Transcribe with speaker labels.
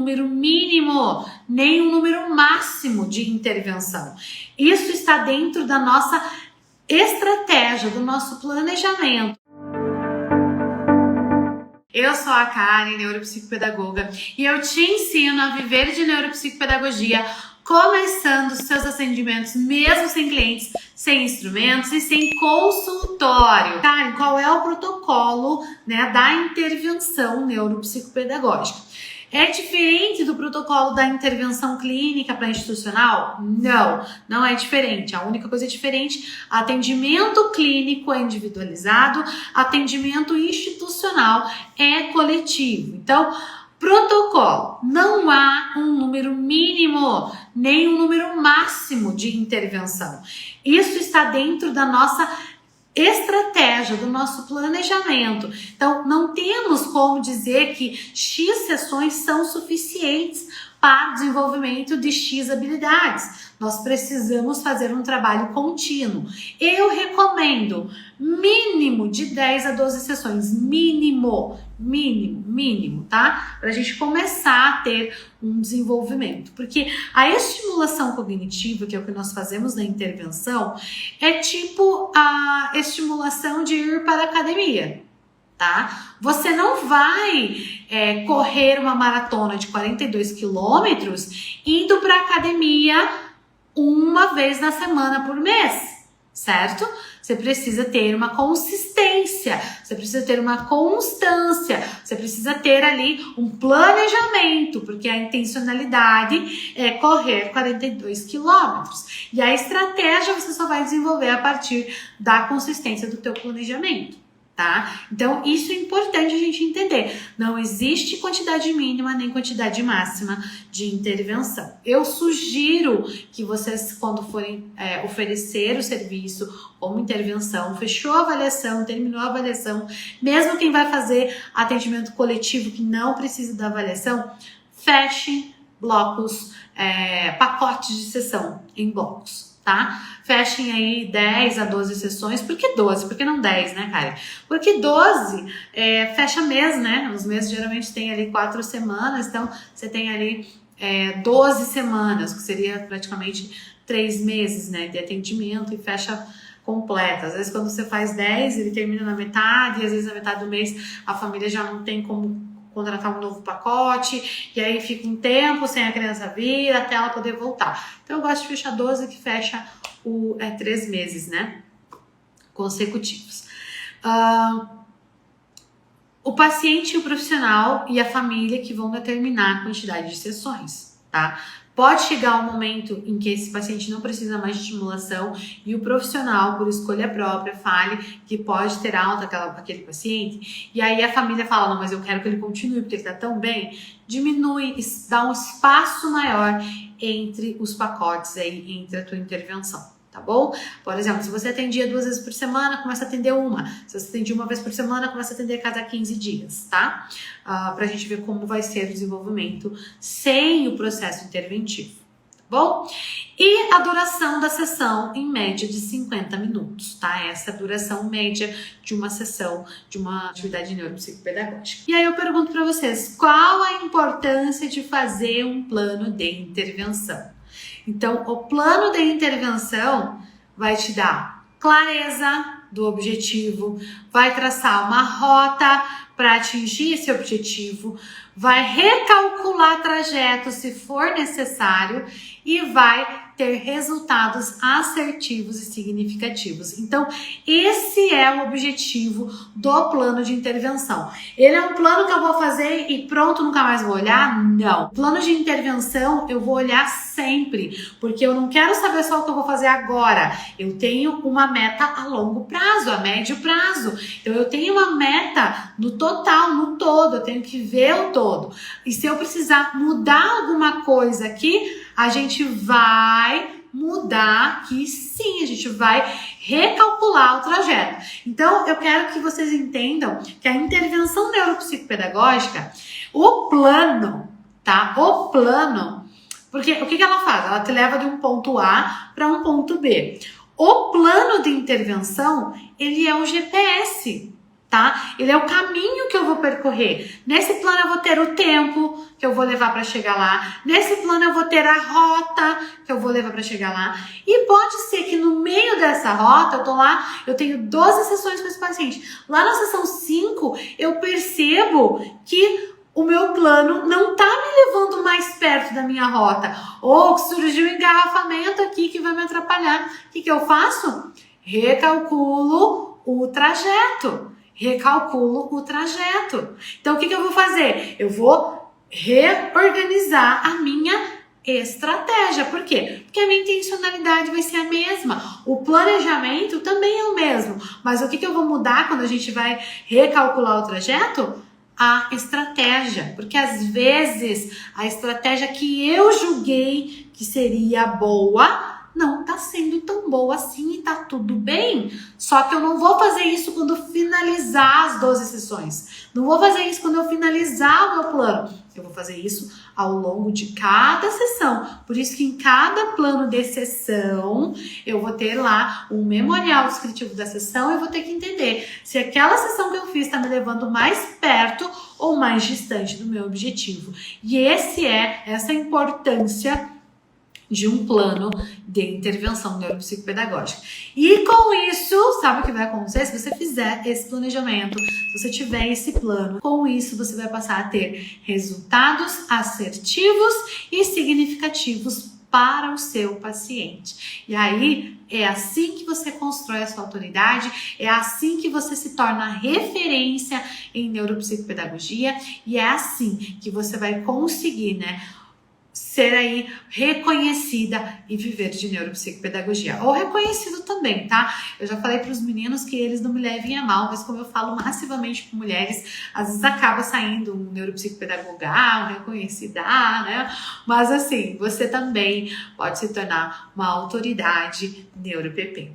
Speaker 1: número mínimo, nem um número máximo de intervenção. Isso está dentro da nossa estratégia, do nosso planejamento. Eu sou a Karen, neuropsicopedagoga, e eu te ensino a viver de neuropsicopedagogia, começando seus atendimentos mesmo sem clientes, sem instrumentos e sem consultório. Karen, qual é o protocolo, da intervenção neuropsicopedagógica? É diferente do protocolo da intervenção clínica para institucional? Não, não é diferente. A única coisa diferente, atendimento clínico é individualizado, atendimento institucional é coletivo. Então, protocolo, não há um número mínimo, nem um número máximo de intervenção. Isso está dentro da nossa estratégia, do nosso planejamento. Então, não temos como dizer que X sessões são suficientes para o desenvolvimento de X habilidades. Nós precisamos fazer um trabalho contínuo. Eu recomendo mínimo de 10 a 12 sessões, mínimo, tá? Para a gente começar a ter um desenvolvimento. Porque a estimulação cognitiva, que é o que nós fazemos na intervenção, é tipo a estimulação de ir para a academia. Tá? Você não vai correr uma maratona de 42 quilômetros indo para a academia uma vez na semana por mês, certo? Você precisa ter uma consistência, você precisa ter uma constância, você precisa ter ali um planejamento, porque a intencionalidade é correr 42 quilômetros. E a estratégia você só vai desenvolver a partir da consistência do teu planejamento. Tá? Então, isso é importante a gente entender. Não existe quantidade mínima nem quantidade máxima de intervenção. Eu sugiro que vocês, quando forem oferecer o serviço como intervenção, fechou a avaliação, terminou a avaliação, mesmo quem vai fazer atendimento coletivo que não precisa da avaliação, feche blocos, pacotes de sessão em blocos. Tá? Fechem aí 10 a 12 sessões. Por que 12? Por que não 10, né, cara? Porque 12 fecha mês, né? Os meses geralmente tem ali 4 semanas, então você tem ali 12 semanas, que seria praticamente 3 meses, né, de atendimento e fecha completa. Às vezes quando você faz 10, ele termina na metade, e às vezes na metade do mês a família já não tem como contratar um novo pacote, e aí fica um tempo sem a criança vir, até ela poder voltar. Então eu gosto de fechar 12, que fecha 3 meses, né, consecutivos. O paciente, o profissional e a família que vão determinar a quantidade de sessões, tá? Pode chegar um momento em que esse paciente não precisa mais de estimulação e o profissional, por escolha própria, fale que pode ter alta aquele paciente, e aí a família fala, não, mas eu quero que ele continue porque ele está tão bem, diminui, dá um espaço maior entre os pacotes aí, entre a tua intervenção. Tá bom? Por exemplo, se você atendia 2 vezes por semana, começa a atender uma. Se você atendia 1 vez por semana, começa a atender a cada 15 dias, tá? Pra gente ver como vai ser o desenvolvimento sem o processo interventivo, tá bom? E a duração da sessão, em média, de 50 minutos, tá? Essa é a duração média de uma sessão, de uma atividade neuropsicopedagógica. E aí eu pergunto pra vocês, qual a importância de fazer um plano de intervenção? Então, o plano de intervenção vai te dar clareza do objetivo, vai traçar uma rota para atingir esse objetivo, vai recalcular trajeto se for necessário e vai ter resultados assertivos e significativos. Então, esse é o objetivo do plano de intervenção. Ele é um plano que eu vou fazer e pronto, nunca mais vou olhar? Não. Plano de intervenção eu vou olhar sempre, porque eu não quero saber só o que eu vou fazer agora. Eu tenho uma meta a longo prazo, a médio prazo. Então, eu tenho uma meta no total, no todo. Eu tenho que ver o todo. E se eu precisar mudar alguma coisa aqui, a gente vai mudar aqui, sim, a gente vai recalcular o trajeto. Então, eu quero que vocês entendam que a intervenção neuropsicopedagógica, o plano, tá? O plano, porque o que ela faz? Ela te leva de um ponto A para um ponto B. O plano de intervenção, ele é o GPS, tá? Ele é o caminho que eu vou percorrer. Nesse plano eu vou ter o tempo que eu vou levar para chegar lá. Nesse plano eu vou ter a rota que eu vou levar para chegar lá. E pode ser que no meio dessa rota, eu tô lá, eu tenho 12 sessões com esse paciente. Lá na sessão 5, eu percebo que o meu plano não tá me levando mais perto da minha rota. Ou surgiu um engarrafamento aqui que vai me atrapalhar. O que eu faço? Recalculo o trajeto. Então, o que eu vou fazer? Eu vou reorganizar a minha estratégia. Por quê? Porque a minha intencionalidade vai ser a mesma. O planejamento também é o mesmo. Mas o que eu vou mudar quando a gente vai recalcular o trajeto? A estratégia. Porque às vezes a estratégia que eu julguei que seria boa não tá sendo tão boa assim e tá tudo bem. Só que eu não vou fazer isso quando finalizar as 12 sessões. Não vou fazer isso quando eu finalizar o meu plano. Eu vou fazer isso ao longo de cada sessão. Por isso que em cada plano de sessão, eu vou ter lá um memorial descritivo da sessão e vou ter que entender se aquela sessão que eu fiz está me levando mais perto ou mais distante do meu objetivo. E essa é a importância de um plano de intervenção neuropsicopedagógica. E com isso, sabe o que vai acontecer? Se você fizer esse planejamento, se você tiver esse plano, com isso você vai passar a ter resultados assertivos e significativos para o seu paciente. E aí, é assim que você constrói a sua autoridade, é assim que você se torna referência em neuropsicopedagogia e é assim que você vai conseguir, ser aí reconhecida e viver de neuropsicopedagogia. Ou reconhecido também, tá? Eu já falei para os meninos que eles não me levem a mal, mas como eu falo massivamente com mulheres, às vezes acaba saindo um neuropsicopedagoga, um reconhecida, Mas assim, você também pode se tornar uma autoridade neuropp.